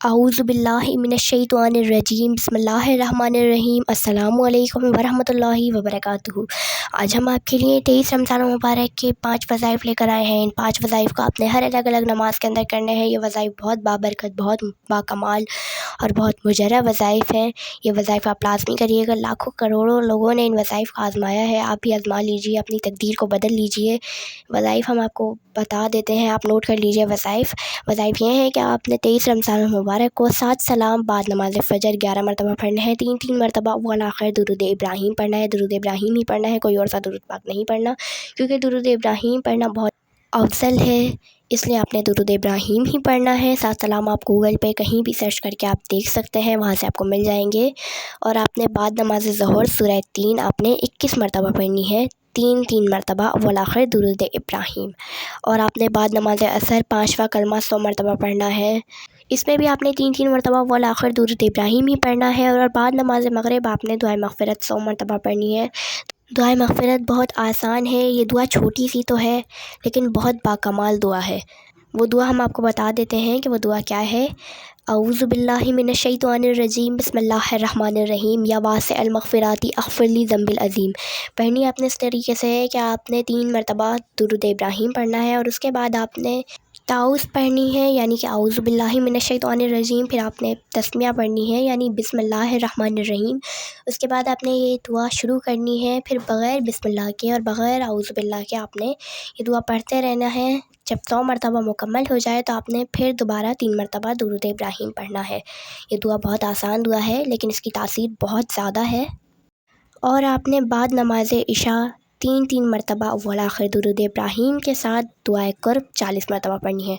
اعوذ باللہ من الشیطان الرجیم بسم اللہ الرحمن الرحیم۔ السلام علیکم ورحمۃ اللہ وبرکاتہ۔ آج ہم آپ کے لیے 23 رمضان المبارک کے 5 وظائف لے کر آئے ہیں۔ ان 5 وظائف کو آپ نے ہر الگ الگ نماز کے اندر کرنے ہیں۔ یہ وظائف بہت بابرکت، بہت باکمال اور بہت مجرب وظائف ہیں۔ یہ وظائف آپ لازمی کریے گا۔ لاکھوں کروڑوں لوگوں نے ان وظائف کو آزمایا ہے، آپ بھی آزما لیجیے، اپنی تقدیر کو بدل لیجیے۔ وظائف ہم آپ کو بتا دیتے ہیں، آپ نوٹ کر لیجیے۔ وظائف یہ ہیں کہ آپ نے 23 رمضان المبارک کو 7 سلام بعد نماز فجر 11 مرتبہ پڑھنا ہے، 3 مرتبہ اول آخر درود ابراہیم پڑھنا ہے۔ درود ابراہیم ہی پڑھنا ہے، کوئی اور سا درود پاک نہیں پڑھنا، کیونکہ درود ابراہیم پڑھنا بہت افضل ہے، اس لیے آپ نے درود ابراہیم ہی پڑھنا ہے۔ 7 سلام آپ گوگل پہ کہیں بھی سرچ کر کے آپ دیکھ سکتے ہیں، وہاں سے آپ کو مل جائیں گے۔ اور آپ نے بعد نماز ظہر سورہ 3 آپ نے 21 مرتبہ پڑھنی ہے، 3 مرتبہ اول آخر درود ابراہیم۔ اور آپ نے بعد نماز عصر 5واں کلمہ 100 مرتبہ پڑھنا ہے، اس میں بھی آپ نے 3 مرتبہ اول آخر درود ابراہیم ہی پڑھنا ہے۔ اور بعد نماز مغرب آپ نے دعائے مغفرت 100 مرتبہ پڑھنی ہے۔ دعائے مغفرت بہت آسان ہے، یہ دعا چھوٹی سی تو ہے لیکن بہت باکمال دعا ہے۔ وہ دعا ہم آپ کو بتا دیتے ہیں کہ وہ دعا کیا ہے۔ اعوذ باللہ من الشیطان الرجیم بسم اللہ الرحمن الرحیم یا واسع المغفرات اغفر لی ذنبی العظیم۔ پڑھنی آپ نے اس طریقے سے ہے کہ آپ نے 3 مرتبہ درود ابراہیم پڑھنا ہے، اور اس کے بعد آپ نے تعوذ پڑھنی ہے، یعنی کہ اعوذ باللہ من الشیطان الرجیم، پھر آپ نے تسمیہ پڑھنی ہے یعنی بسم اللہ الرحمن الرحیم۔ اس کے بعد آپ نے یہ دعا شروع کرنی ہے، پھر بغیر بسم اللہ کے اور بغیر اعوذ باللہ کے آپ نے یہ دعا پڑھتے رہنا ہے۔ جب 100 مرتبہ مکمل ہو جائے تو آپ نے پھر دوبارہ 3 مرتبہ درود ابراہیم پڑھنا ہے۔ یہ دعا بہت آسان دعا ہے لیکن اس کی تاثیر بہت زیادہ ہے۔ اور آپ نے بعد نماز عشاء 3 مرتبہ اول آخر درود ابراہیم کے ساتھ دعائے قرب 40 مرتبہ پڑھنی ہے۔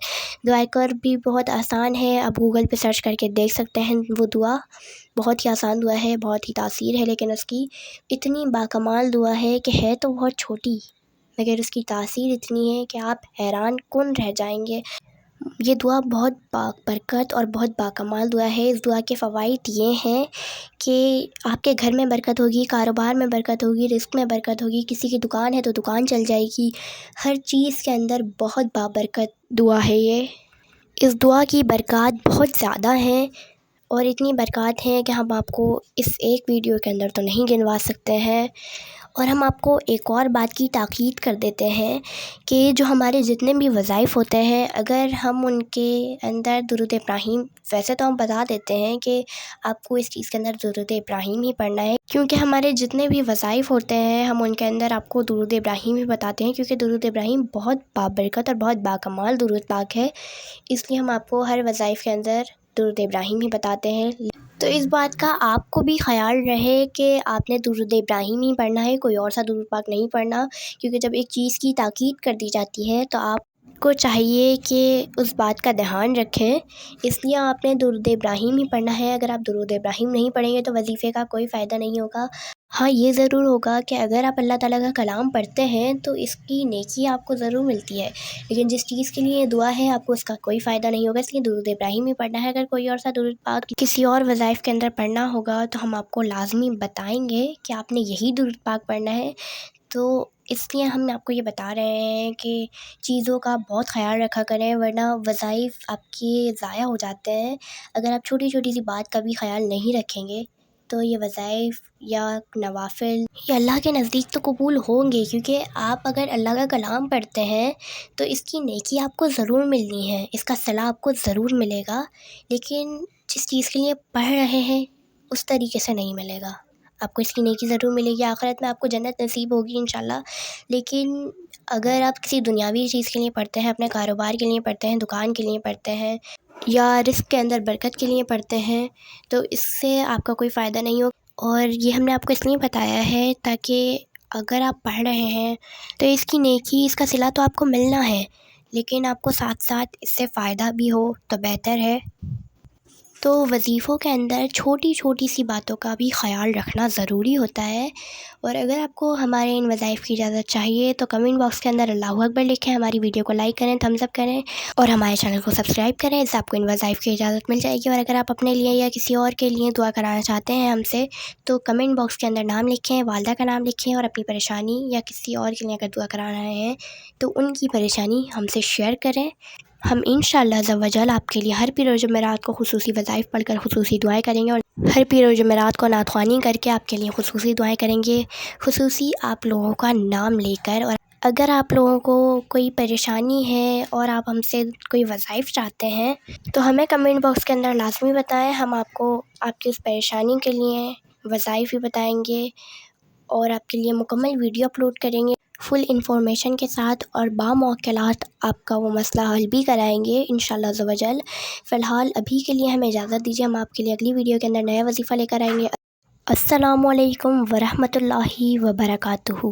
دعائے قرب بھی بہت آسان ہے، آپ گوگل پہ سرچ کر کے دیکھ سکتے ہیں۔ وہ دعا بہت ہی آسان دعا ہے، بہت ہی تاثیر ہے، لیکن اس کی اتنی باکمال دعا ہے کہ ہے تو بہت چھوٹی مگر اس کی تاثیر اتنی ہے کہ آپ حیران کن رہ جائیں گے۔ یہ دعا بہت برکت اور بہت باکمال دعا ہے۔ اس دعا کے فوائد یہ ہیں کہ آپ کے گھر میں برکت ہوگی، کاروبار میں برکت ہوگی، رزق میں برکت ہوگی، کسی کی دکان ہے تو دکان چل جائے گی، ہر چیز کے اندر بہت بابرکت دعا ہے یہ۔ اس دعا کی برکات بہت زیادہ ہیں، اور اتنی برکات ہیں کہ ہم آپ کو اس ایک ویڈیو کے اندر تو نہیں گنوا سکتے ہیں۔ اور ہم آپ کو ایک اور بات کی تاکید کر دیتے ہیں کہ جو ہمارے جتنے بھی وظائف ہوتے ہیں، اگر ہم ان کے اندر درود ابراہیم، ویسے تو ہم بتا دیتے ہیں کہ آپ کو اس چیز کے اندر درود ابراہیم ہی پڑھنا ہے، کیونکہ ہمارے جتنے بھی وظائف ہوتے ہیں ہم ان کے اندر آپ کو درود ابراہیم ہی بتاتے ہیں، کیونکہ درود ابراہیم بہت بابرکت اور بہت باکمال درود پاک ہے، اس لیے ہم آپ کو ہر وظائف کے اندر درود ابراہیم ہی بتاتے ہیں۔ تو اس بات کا آپ کو بھی خیال رہے کہ آپ نے درود ابراہیم ہی پڑھنا ہے، کوئی اور سا درود پاک نہیں پڑھنا، کیونکہ جب ایک چیز کی تاکید کر دی جاتی ہے تو آپ کو چاہیے کہ اس بات کا دھیان رکھیں، اس لیے آپ نے درود ابراہیم ہی پڑھنا ہے۔ اگر آپ درود ابراہیم نہیں پڑھیں گے تو وظیفے کا کوئی فائدہ نہیں ہوگا۔ ہاں یہ ضرور ہوگا کہ اگر آپ اللہ تعالیٰ کا کلام پڑھتے ہیں تو اس کی نیکی آپ کو ضرور ملتی ہے، لیکن جس چیز کے لیے یہ دعا ہے آپ کو اس کا کوئی فائدہ نہیں ہوگا، اس لیے درود ابراہیم ہی پڑھنا ہے۔ اگر کوئی اور سا درود پاک کسی اور وظائف کے اندر پڑھنا ہوگا تو ہم آپ کو لازمی بتائیں گے کہ آپ نے یہی درود پاک پڑھنا ہے۔ تو اس لیے ہم آپ کو یہ بتا رہے ہیں کہ چیزوں کا بہت خیال رکھا کریں، ورنہ وظائف آپ کے ضائع ہو جاتے ہیں۔ اگر آپ چھوٹی چھوٹی سی بات کا بھی خیال نہیں رکھیں گے تو یہ وظائف یا نوافل یہ اللہ کے نزدیک تو قبول ہوں گے، کیونکہ آپ اگر اللہ کا کلام پڑھتے ہیں تو اس کی نیکی آپ کو ضرور ملنی ہے، اس کا صلہ آپ کو ضرور ملے گا، لیکن جس چیز کے لیے پڑھ رہے ہیں اس طریقے سے نہیں ملے گا۔ آپ کو اس کی نیکی ضرور ملے گی، آخرت میں آپ کو جنت نصیب ہوگی انشاءاللہ، لیکن اگر آپ کسی دنیاوی چیز کے لیے پڑھتے ہیں، اپنے کاروبار کے لیے پڑھتے ہیں، دکان کے لیے پڑھتے ہیں، یا رزق کے اندر برکت کے لیے پڑھتے ہیں، تو اس سے آپ کا کوئی فائدہ نہیں ہو۔ اور یہ ہم نے آپ کو اس لیے بتایا ہے تاکہ اگر آپ پڑھ رہے ہیں تو اس کی نیکی، اس کا صلہ تو آپ کو ملنا ہے، لیکن آپ کو ساتھ ساتھ اس سے فائدہ بھی ہو تو بہتر ہے۔ تو وظیفوں کے اندر چھوٹی چھوٹی سی باتوں کا بھی خیال رکھنا ضروری ہوتا ہے۔ اور اگر آپ کو ہمارے ان وظائف کی اجازت چاہیے تو کمنٹ باکس کے اندر اللہ اکبر لکھیں، ہماری ویڈیو کو لائک کریں، تھمز اپ کریں، اور ہمارے چینل کو سبسکرائب کریں، اس سے آپ کو ان وظائف کی اجازت مل جائے گی۔ اور اگر آپ اپنے لیے یا کسی اور کے لیے دعا کرانا چاہتے ہیں ہم سے تو کمنٹ باکس کے اندر نام لکھیں، والدہ کا نام لکھیں، اور اپنی پریشانی یا کسی اور کے لیے اگر دعا کرا رہے ہیں تو ان کی پریشانی ہم سے شیئر کریں، ہم انشاءاللہ عز و جل آپ کے لیے ہر پیر و جمعرات کو خصوصی وظائف پڑھ کر خصوصی دعائیں کریں گے، اور ہر پیر و جمعرات کو نعت خوانی کر کے آپ کے لیے خصوصی دعائیں کریں گے، خصوصی آپ لوگوں کا نام لے کر۔ اور اگر آپ لوگوں کو کوئی پریشانی ہے اور آپ ہم سے کوئی وظائف چاہتے ہیں تو ہمیں کمنٹ باکس کے اندر لازمی بتائیں، ہم آپ کو آپ کی اس پریشانی کے لیے وظائف بھی بتائیں گے اور آپ کے لیے مکمل ویڈیو اپلوڈ کریں گے فل انفارمیشن کے ساتھ، اور باموکلات آپ کا وہ مسئلہ حل بھی کرائیں گے انشاءاللہ عز و جل۔ فی الحال ابھی کے لیے ہمیں اجازت دیجیے، ہم آپ کے لیے اگلی ویڈیو کے اندر نیا وظیفہ لے کر آئیں گے۔ السلام علیکم ورحمۃ اللہ وبرکاتہ۔